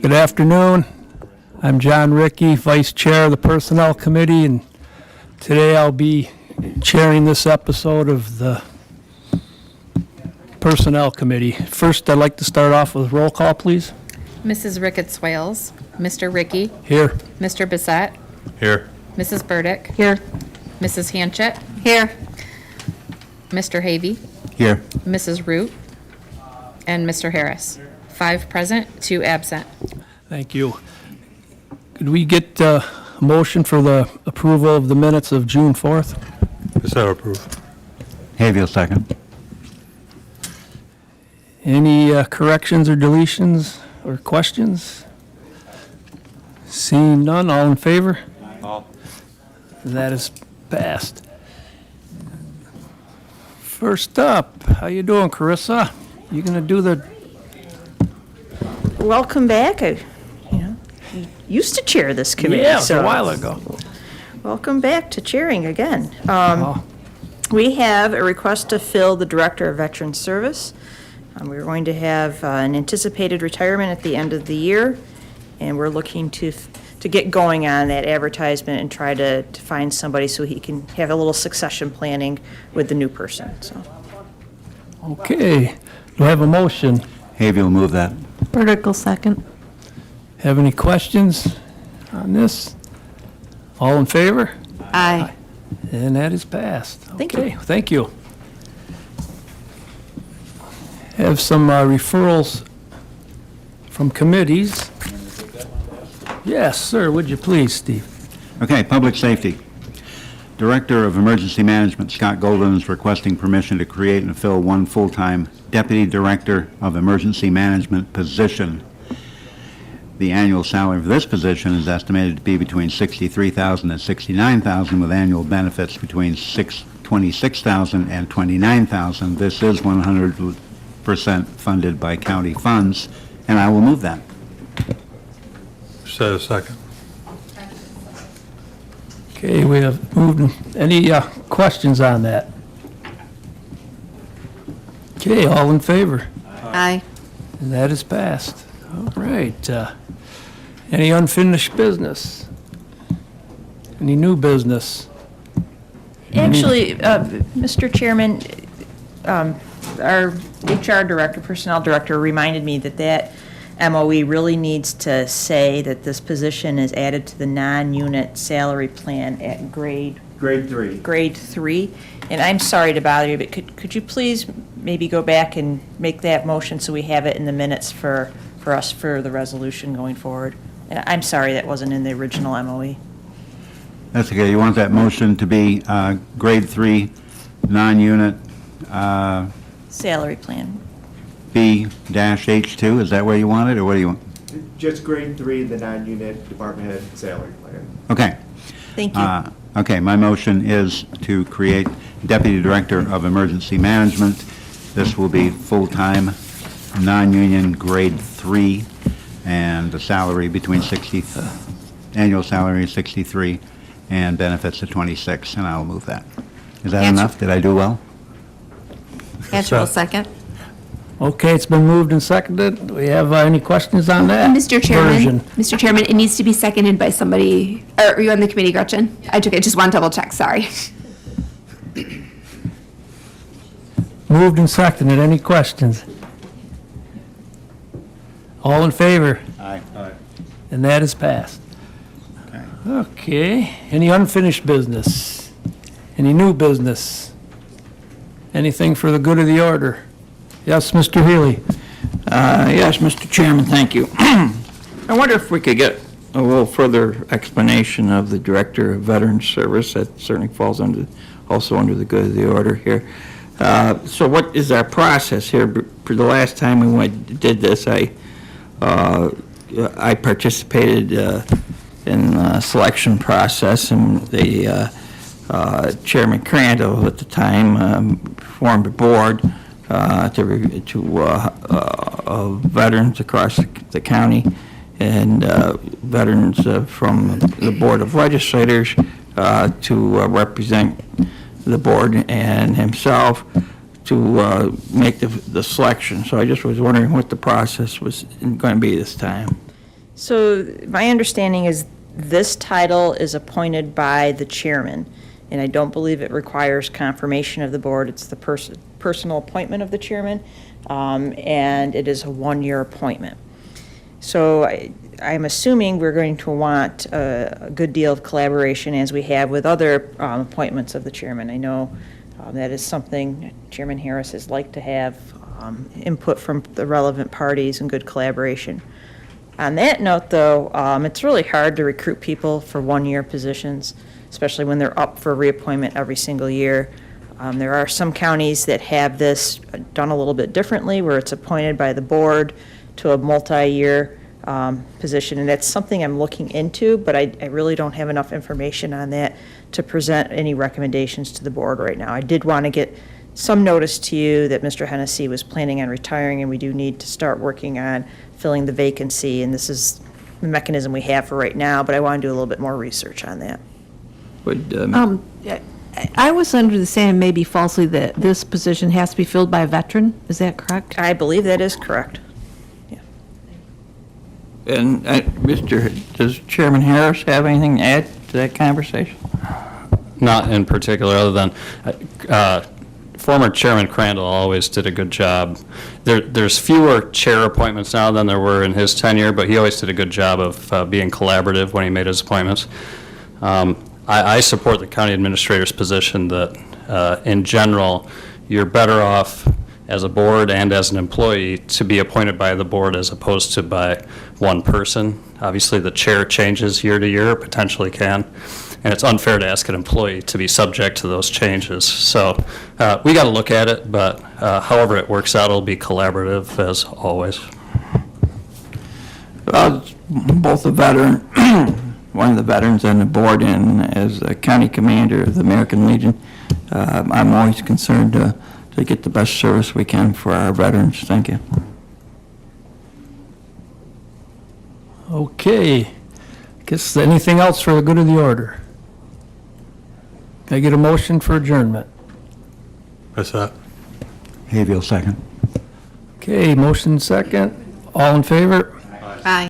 Good afternoon. I'm John Rickey, Vice Chair of the Personnel Committee, and today I'll be chairing this episode of the Personnel Committee. First, I'd like to start off with roll call, please. Mrs. Ricketts Wales, Mr. Rickey, Here. Mr. Bissett, Here. Mrs. Burdick. Here. Mrs. Hanchett. Here. Mr. Havey, Here. Mrs. Root, and Mr. Harris. 5 present, 2 absent. Thank you. Could we get a motion for the approval of the minutes of June 4th? Bissett approve. Hayville, second. Any corrections or deletions or questions? Seeing none, all in favor? All. That is passed. First up, how you doing, Carissa? You gonna do the, Welcome back. You used to chair this committee. yeah, it was so a while ago. Welcome back to chairing again. Oh, We have a request to fill the Director of Veteran Service. We're going to have an anticipated retirement at the end of the year, and we're looking to get going on that advertisement and try to find somebody so he can have a little succession planning with the new person. So, okay. Do I have a motion? Hayville, move that. Vertical second. Have any questions on this? All in favor? Aye. And that is passed. Thank you. Okay, thank you. Have some referrals from committees. Yes, sir, would you please, Steve? Okay, Public Safety. Director of Emergency Management Scott Golden is requesting permission to create and fill one full-time Deputy Director of Emergency Management position. The annual salary for this position is estimated to be between $63,000 and $69,000, with annual benefits between $26,000 and $29,000. This is 100% funded by county funds, and I will move that. Bissett, second. Okay, we have moved. Any questions on that? Okay, all in favor? Aye. And that is passed. All right. Any unfinished business? Any new business? actually, Mr. Chairman, our HR Director, Personnel Director reminded me that MOE really needs to say that this position is added to the non-unit salary plan at grade 3. And I'm sorry to bother you, but could you please maybe go back and make that motion so we have it in the minutes for us for the resolution going forward? And I'm sorry that wasn't in the original MOE. That's okay. You want that motion to be grade 3, non-unit, Salary plan. B-H2? Is that where you want it, or what do you want? Just grade 3, the non-unit department head salary plan. Okay. Thank you. Okay, my motion is to create Deputy Director of Emergency Management. This will be full-time, non-union, grade 3, and the salary between annual salary is 63, and benefits of 26, and I'll move that. Is that enough? Did I do well? Asherle, second. Okay, it's been moved and seconded. Do we have any questions on that? Mr. Chairman, version? Mr. Chairman, it needs to be seconded by somebody, or are you on the committee, Gretchen? I took it, just want to double check, sorry. Moved and seconded. Any questions? All in favor? Aye. And that is passed. Okay. Okay. Any unfinished business? Any new business? Anything for the good of the order? Yes, Mr. Healy. Yes, Mr. Chairman, thank you. I wonder if we could get a little further explanation of the Director of Veterans Service. That certainly falls also under the good of the order here. So what is our process here? For the last time we did this, I participated in the selection process, and the Chairman Crandall at the time formed a board to veterans across the county, and veterans from the Board of Legislators to represent the board and himself to make the selection. So I just was wondering what the process was going to be this time. So my understanding is this title is appointed by the chairman, and I don't believe it requires confirmation of the board. It's the personal appointment of the chairman, and it is a one-year appointment. So I'm assuming we're going to want a good deal of collaboration as we have with other appointments of the chairman. I know that is something Chairman Harris has liked to have input from the relevant parties and good collaboration. On that note, though, it's really hard to recruit people for one-year positions, especially when they're up for reappointment every single year. There are some counties that have this done a little bit differently, where it's appointed by the board to a multi-year position, and that's something I'm looking into, but I really don't have enough information on that to present any recommendations to the board right now. I did want to get some notice to you that Mr. Hennessy was planning on retiring, and we do need to start working on filling the vacancy, and this is the mechanism we have for right now, but I want to do a little bit more research on that. Would, I was under the same, maybe falsely, that this position has to be filled by a veteran. Is that correct? I believe that is correct. and does Chairman Harris have anything to add to that conversation? Not in particular, other than former Chairman Crandall always did a good job. There's fewer chair appointments now than there were in his tenure, but he always did a good job of being collaborative when he made his appointments. I support the county administrator's position that, in general, you're better off as a board and as an employee to be appointed by the board as opposed to by one person. Obviously, the chair changes year to year, potentially can, and it's unfair to ask an employee to be subject to those changes. So we got to look at it, but however it works out, it'll be collaborative as always. Both a veteran, one of the veterans on the board, and as a county commander of the American Legion, I'm always concerned to get the best service we can for our veterans. Thank you. Okay. Guess anything else for the good of the order? Can I get a motion for adjournment? What's that? Hayfield, second. Okay, motion second. All in favor? Aye.